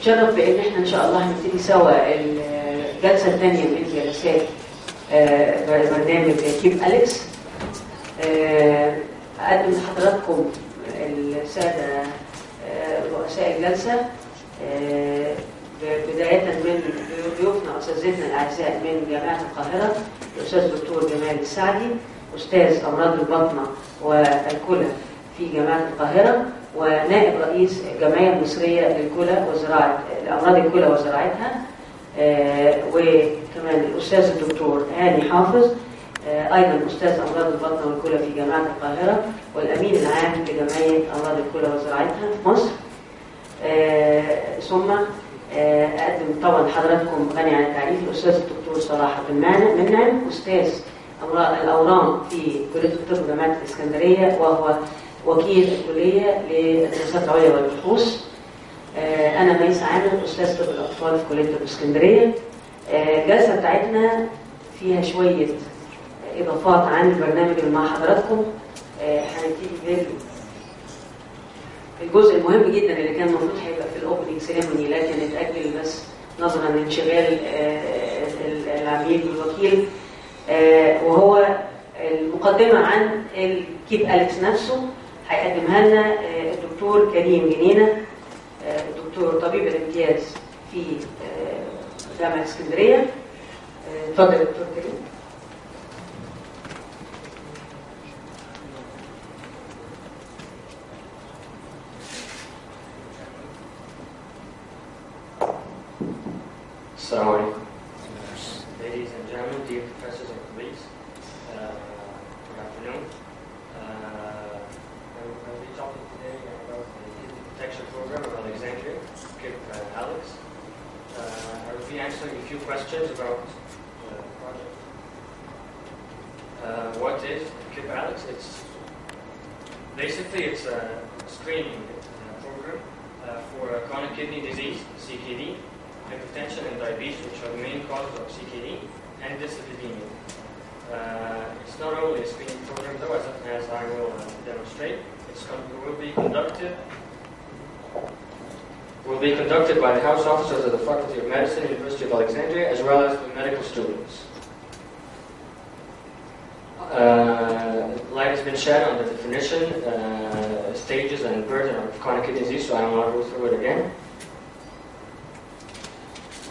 نتشرف بان احنا ان شاء الله هنبتدي سوا الجلسه الثانيه من جلسات برنامج كيب أليكس. اقدم لحضراتكم الساده رؤساء الجلسه، بدايه من ضيوفنا اساتذتنا الاعزاء من جامعه القاهره، الاستاذ الدكتور جمال السعدي، استاذ امراض البطنه والكلى في جامعه القاهره، ونائب رئيس الجمعيه المصريه للكلى وزراعه الامراض الكلى وزراعتها، وكمان الاستاذ الدكتور هاني حافظ، ايضا استاذ امراض البطنه والكلى في جامعه القاهره والامين العام لجمعيه امراض الكلى وزراعتها في مصر. ثم اقدم طبعا حضراتكم غني عن التعريف الاستاذ الدكتور صلاح بن منعم، استاذ الاورام في كليه الطب جامعه الاسكندريه، وهو وكيل الكليه للدراسات العليا والبحوث. انا ميس عامر، استاذ طب الاطفال في كليه طب اسكندريه. الجلسه بتاعتنا فيها شويه اضافات عن البرنامج اللي مع حضراتكم. هنبتدي الجزء المهم جدا اللي كان المفروض هيبقى في الاوبننج سيريموني، لكن اتاجل بس نظرا لانشغال العميد والوكيل، وهو المقدمه عن الكيب أليكس نفسه. هيقدمها لنا الدكتور كريم جنينه، دكتور طبيب الامتياز في جامعه اسكندريه. اتفضل يا دكتور كريم. Assalamu alaikum. Ladies and gentlemen, dear professors and colleagues, good afternoon. I will be talking today about the kidney protection program of Alexandria, KiPP Alex. I will be answering a few questions about the project. What is KiPP Alex? It's a screening program for chronic kidney disease, CKD, hypertension and diabetes, which are the main causes of CKD, and dyslipidemia. It's not only a screening program, though, as I will demonstrate. Will be conducted by the House Officers of the Faculty of Medicine, University of Alexandria, as well as the medical students. Light has been shed on the definition, stages, and burden of chronic kidney disease, so I will not go through it again.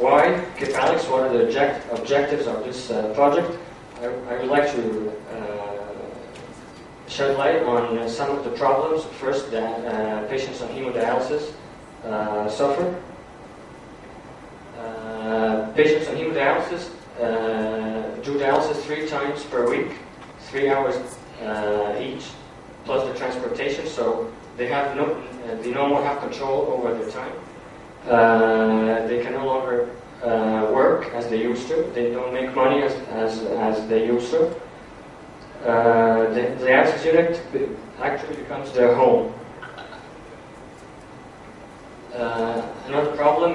Why KiPP Alex? What are the objectives of this project? I would like to shed light on some of the problems. First, that patients on hemodialysis suffer. Patients on hemodialysis do dialysis 3 times per week, 3 hours each, plus the transportation. So they no more have control over their time. They can no longer work as they used to. They don't make money as they used to. The dialysis unit actually becomes their home. Another problem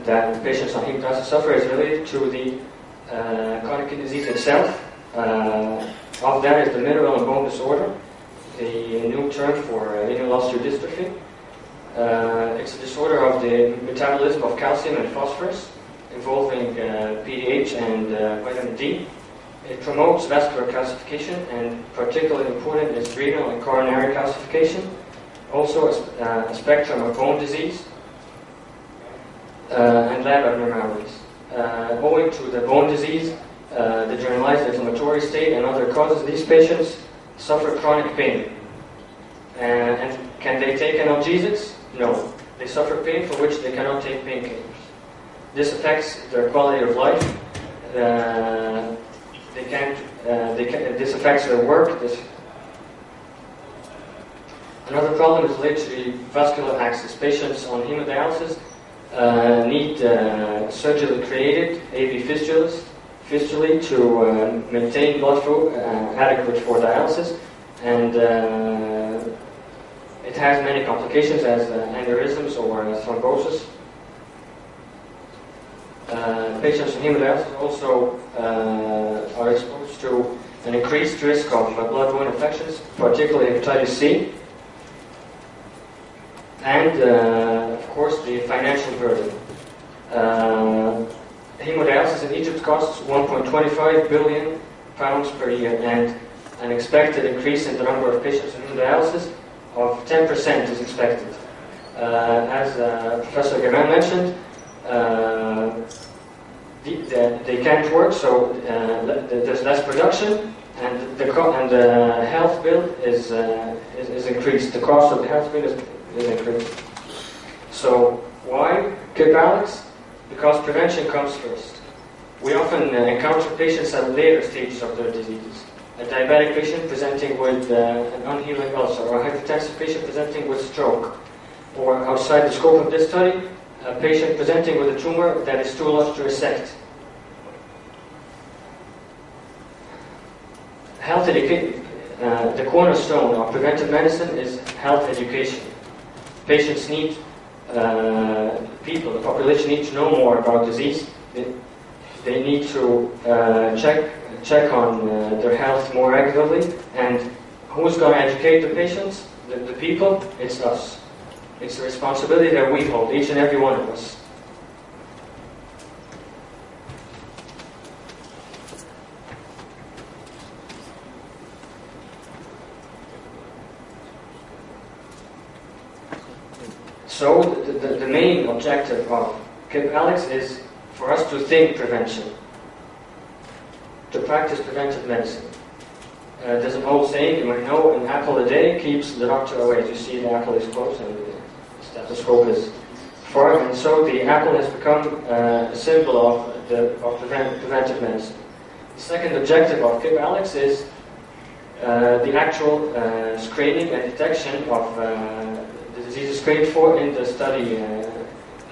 that patients on hemodialysis suffer is related to the chronic kidney disease itself. Of that is the mineral and bone disorder, the new term for renal osteodystrophy. It's a disorder of the metabolism of calcium and phosphorus, involving PDH and vitamin D. It promotes vascular calcification, and particularly important is renal and coronary calcification. Also a spectrum of bone disease and lab abnormalities. Owing to the bone disease, the generalized inflammatory state and other causes, these patients suffer chronic pain. And can they take analgesics? No. They suffer pain for which they cannot take painkillers. This affects their quality of life. This affects their work. Another problem is related to the vascular access. Patients on hemodialysis need surgically created AV fistulae to maintain blood flow adequate for dialysis, and it has many complications as aneurysms or thrombosis. Patients in hemodialysis also are exposed to an increased risk of blood-borne infections, particularly hepatitis C. and of course the financial burden. Hemodialysis in Egypt costs 1.25 billion pounds per year, and an expected increase in the number of patients in hemodialysis of 10% is expected. As Professor Gaman mentioned, they can't work, so there's less production, and the health bill is increased. The cost of the health bill is increased. So why KiPP Alex? Because prevention comes first. We often encounter patients at later stages of their diseases. A diabetic patient presenting with an unhealing ulcer, or a hypertensive patient presenting with stroke, or outside the scope of this study, a patient presenting with a tumor that is too large to resect. The cornerstone of preventive medicine is health education. Patients need, the population need to know more about disease. They need to check on their health more regularly. And who's going to educate the patients? The people? It's us. It's a responsibility that we hold, each and every one of us. So the main objective of KiPP Alex is for us to think prevention, to practice preventive medicine. There's an old saying, you might know, an apple a day keeps the doctor away. As you see, the apple is close and the stethoscope is far, and so the apple has become a symbol of preventive medicine. The second objective of KiPP Alex is the actual screening and detection of the diseases screened for in the study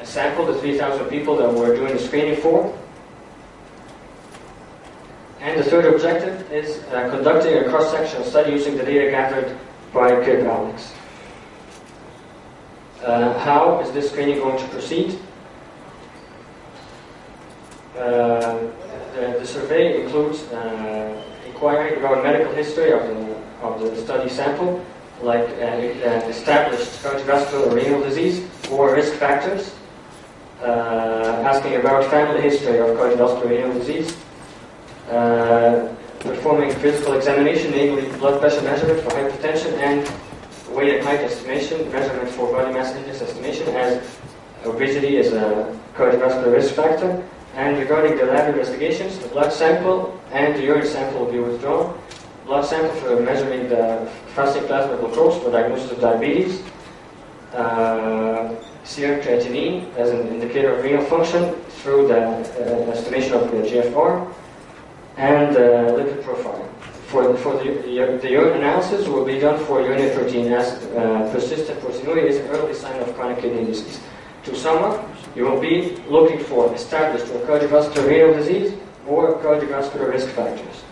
sample, the 3,000 people that we're doing the screening for. And the third objective is conducting a cross-sectional study using the data gathered by KiPP Alex. How is this screening going to proceed? The survey includes inquiring about medical history of the study sample, like established cardiovascular or renal disease or risk factors, asking about family history of cardiovascular renal disease, performing physical examination, namely blood pressure measurement for hypertension and weight and height estimation, measurement for body mass index estimation, as obesity is a cardiovascular risk factor. And regarding the lab investigations, the blood sample and the urine sample will be withdrawn. Blood sample for measuring the fasting plasma glucose for diagnosis of diabetes, serum creatinine as an indicator of renal function through the estimation of the GFR, and lipid profile. For the urine analysis will be done for urinary protein, as persistent proteinuria is an early sign of chronic kidney disease. To sum up, you will be looking for established or cardiovascular renal disease or cardiovascular risk factors.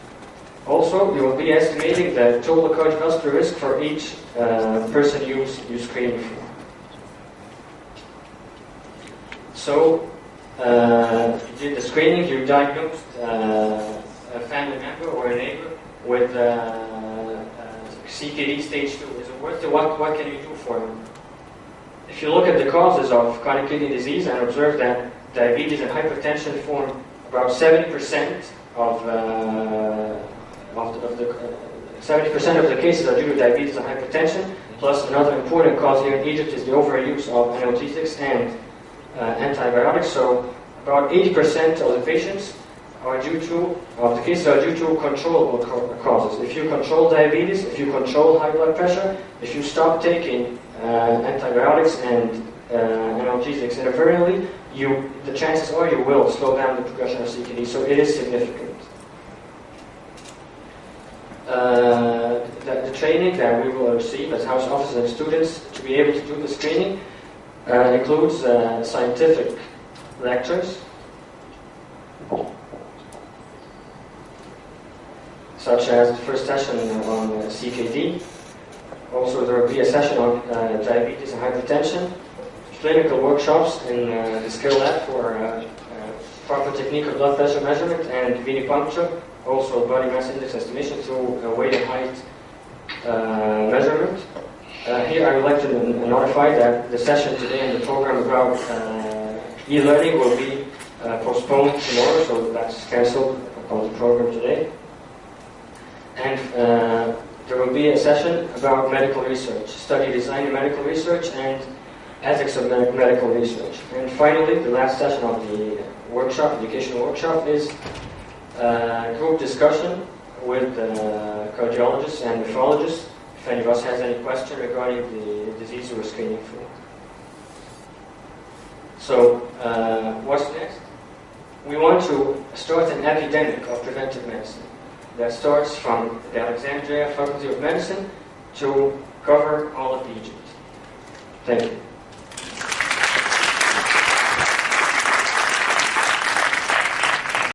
Also, you will be estimating the total cardiovascular risk for each person you screen for. So, you did the screening, you diagnosed a family member or a neighbor with CKD stage 2. Is it worth it? What can you do for them? If you look at the causes of chronic kidney disease and observe that diabetes and hypertension form about 70% of the 70% of the cases are due to diabetes and hypertension. Plus, another important cause here in Egypt is the overuse of analgesics and antibiotics. So, about 80% of the patients are due to controllable causes. If you control diabetes, if you control high blood pressure, if you stop taking antibiotics and analgesics interferently, the chances are you will slow down the progression of CKD. So it is significant. The training that we will receive as house officers and students to be able to do the screening includes scientific lectures, such as the first session on CKD. Also, there will be a session on diabetes and hypertension, clinical workshops in the skill lab for proper technique of blood pressure measurement and venipuncture, also body mass index estimation through weight and height measurement. Here I would like to notify that the session today and the program about e-learning will be postponed tomorrow, so that's cancelled on the program today. And there will be a session about medical research, study design in medical research, and ethics of medical research. And finally, the last session of the workshop, educational workshop, is group discussion with cardiologists and nephrologists. If any of us has any question regarding the disease we're screening for. So, what's next? We want to start an epidemic of preventive medicine that starts from the Alexandria Faculty of Medicine to cover all of Egypt. Thank you.